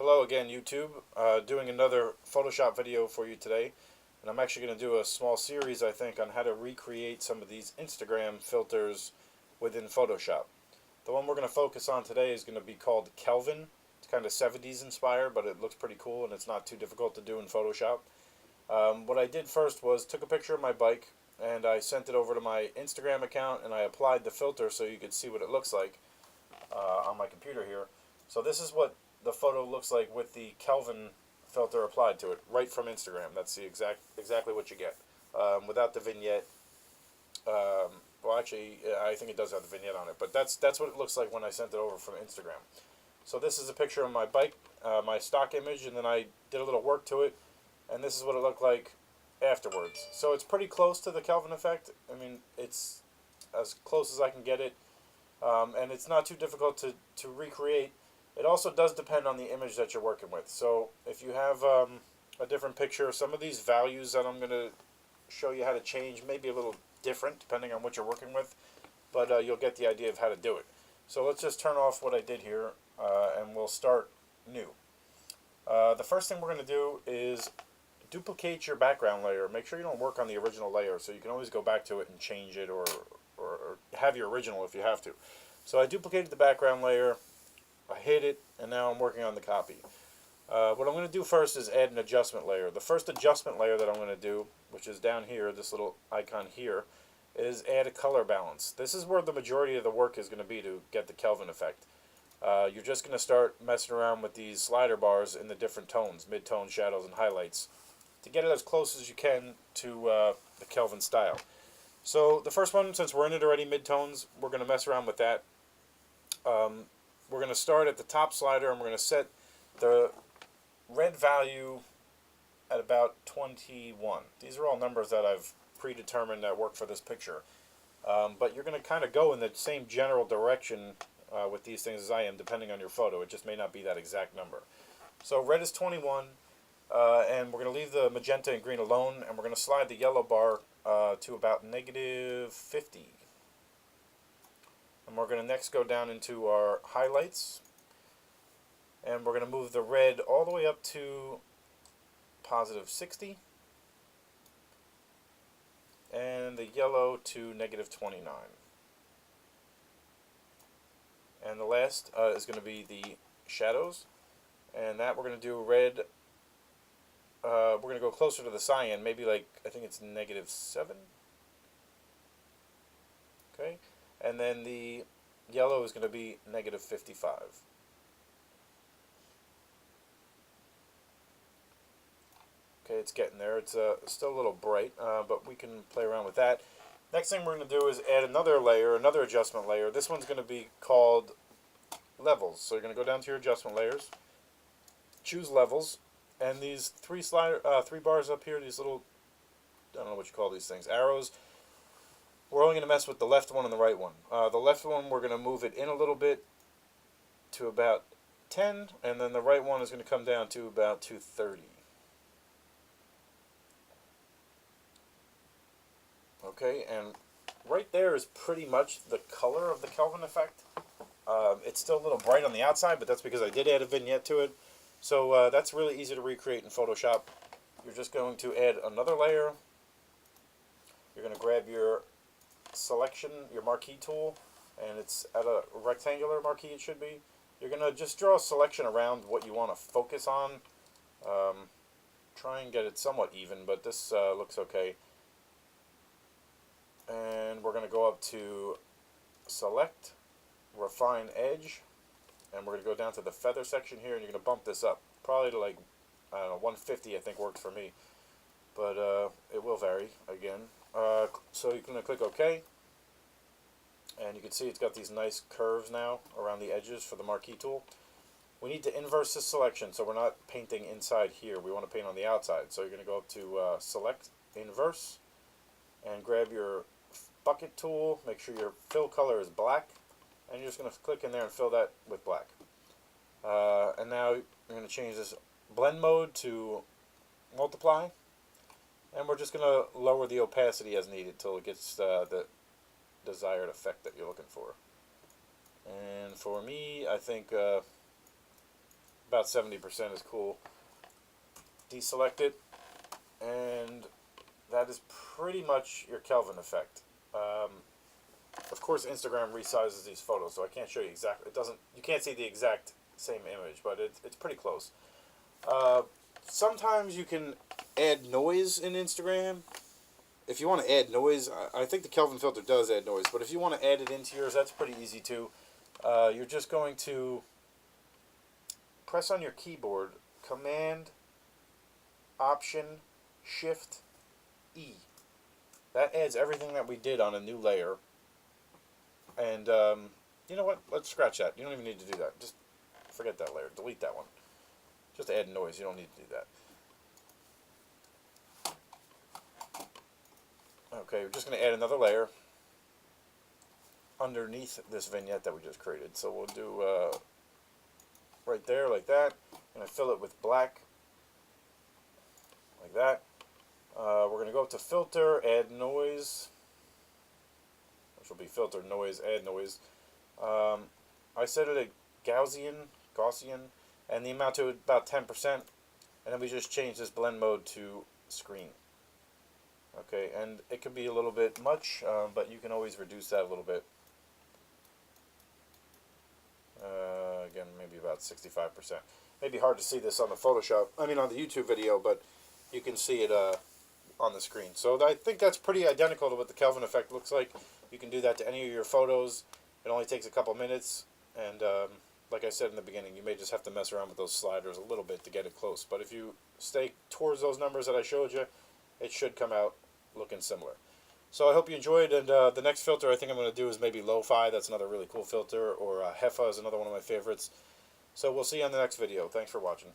Hello again, YouTube. Doing another Photoshop video for you today. And I'm actually going to do a small series, I think, on how to recreate some of these Instagram filters within Photoshop. The one we're going to focus on today is going to be called Kelvin. It's kind of 70s inspired, but it looks pretty cool and it's not too difficult to do in Photoshop. What I did first was took a picture of my bike and I sent it over to my Instagram account and I applied the filter so you could see what it looks like on my computer here. So this is what the photo looks like with the Kelvin filter applied to it, right from Instagram. That's the exactly what you get, without the vignette. Well, actually, I think it does have the vignette on it, but that's what it looks like when I sent it over from Instagram. So this is a picture of my bike, my stock image, and then I did a little work to it, and this is what it looked like afterwards. So it's pretty close to the Kelvin effect. I mean, it's as close as I can get it, and it's not too difficult to recreate. It also does depend on the image that you're working with. So if you have a different picture, some of these values that I'm going to show you how to change may be a little different depending on what you're working with, but you'll get the idea of how to do it. So let's just turn off what I did here, and we'll start new. The first thing we're going to do is duplicate your background layer. Make sure you don't work on the original layer, so you can always go back to it and change it, or have your original if you have to. So I duplicated the background layer, I hid it, and now I'm working on the copy. What I'm going to do first is add an adjustment layer. The first adjustment layer that I'm going to do, which is down here, this little icon here, is add a color balance. This is where the majority of the work is going to be to get the Kelvin effect. You're just going to start messing around with these slider bars in the different tones, mid-tone, shadows, and highlights, to get it as close as you can to the Kelvin style. So the first one, since we're in it already, mid-tones, we're going to mess around with that. We're going to start at the top slider and we're going to set the red value at about 21. These are all numbers that I've predetermined that work for this picture. But you're going to kind of go in the same general direction with these things as I am, depending on your photo. It just may not be that exact number. So red is 21, and we're going to leave the magenta and green alone, and we're going to slide the yellow bar to about -50. And we're going to next go down into our highlights, and we're going to move the red all the way up to +60, and the yellow to -29. And the last is going to be the shadows, and that we're going to do red. We're going to go closer to the cyan, maybe like, I think it's -7. Okay. And then the yellow is going to be -55. Okay, it's getting there. It's still a little bright, but we can play around with that. Next thing we're going to do is add another layer, another adjustment layer. This one's going to be called levels. So you're going to go down to your adjustment layers, choose levels, and these three bars up here, these little, I don't know what you call these things, arrows. We're only going to mess with the left one and the right one. The left one, we're going to move it in a little bit to about 10, and then the right one is going to come down to about 230. Okay, and right there is pretty much the color of the Kelvin effect. It's still a little bright on the outside, but that's because I did add a vignette to it. So that's really easy to recreate in Photoshop. You're just going to add another layer. You're going to grab your selection, your Marquee Tool, and it's at a rectangular marquee, it should be. You're going to just draw a selection around what you want to focus on. Try and get it somewhat even, but this looks okay. And we're going to go up to Select, Refine Edge, and we're going to go down to the feather section here, and you're going to bump this up. Probably to like, I don't know, 150 I think works for me. But it will vary again. So you're going to click OK, and you can see it's got these nice curves now around the edges for the Marquee Tool. We need to inverse this selection, so we're not painting inside here. We want to paint on the outside. So you're going to go up to Select, Inverse, and grab your bucket tool. Make sure your fill color is black, and you're just going to click in there and fill that with black. And now you're going to change this blend mode to multiply. And we're just going to lower the opacity as needed till it gets the desired effect that you're looking for. And for me, I think about about 70% is cool. Deselect it, and that is pretty much your Kelvin effect. Of course, Instagram resizes these photos, so I can't show you exactly. It doesn't. You can't see the exact same image, but it's pretty close. Sometimes you can add noise in Instagram. If you want to add noise, I think the Kelvin filter does add noise, but if you want to add it into yours, that's pretty easy too. You're just going to press on your keyboard Command, Option, Shift, E. That adds everything that we did on a new layer. And you know what? Let's scratch that. You don't even need to do that. Just forget that layer. Delete that one. Just add noise. You don't need to do that. Okay, we're just going to add another layer underneath this vignette that we just created. So we'll do right there, like that. And I fill it with black, like that. We're going to go up to Filter, Add Noise, which will be Filter, Noise, Add Noise. I set it at Gaussian, and the amount to about 10%. And then we just change this blend mode to screen. Okay, and it can be a little bit much, but you can always reduce that a little bit. Again, maybe about 65%. Maybe hard to see this on the Photoshop, on the YouTube video, but you can see it on the screen. So I think that's pretty identical to what the Kelvin effect looks like. You can do that to any of your photos. It only takes a couple minutes, and like I said in the beginning, you may just have to mess around with those sliders a little bit to get it close. But if you stay towards those numbers that I showed you, it should come out looking similar. So I hope you enjoyed, and the next filter I think I'm going to do is maybe Lo-Fi. That's another really cool filter, or Heffa is another one of my favorites. So we'll see you on the next video. Thanks for watching.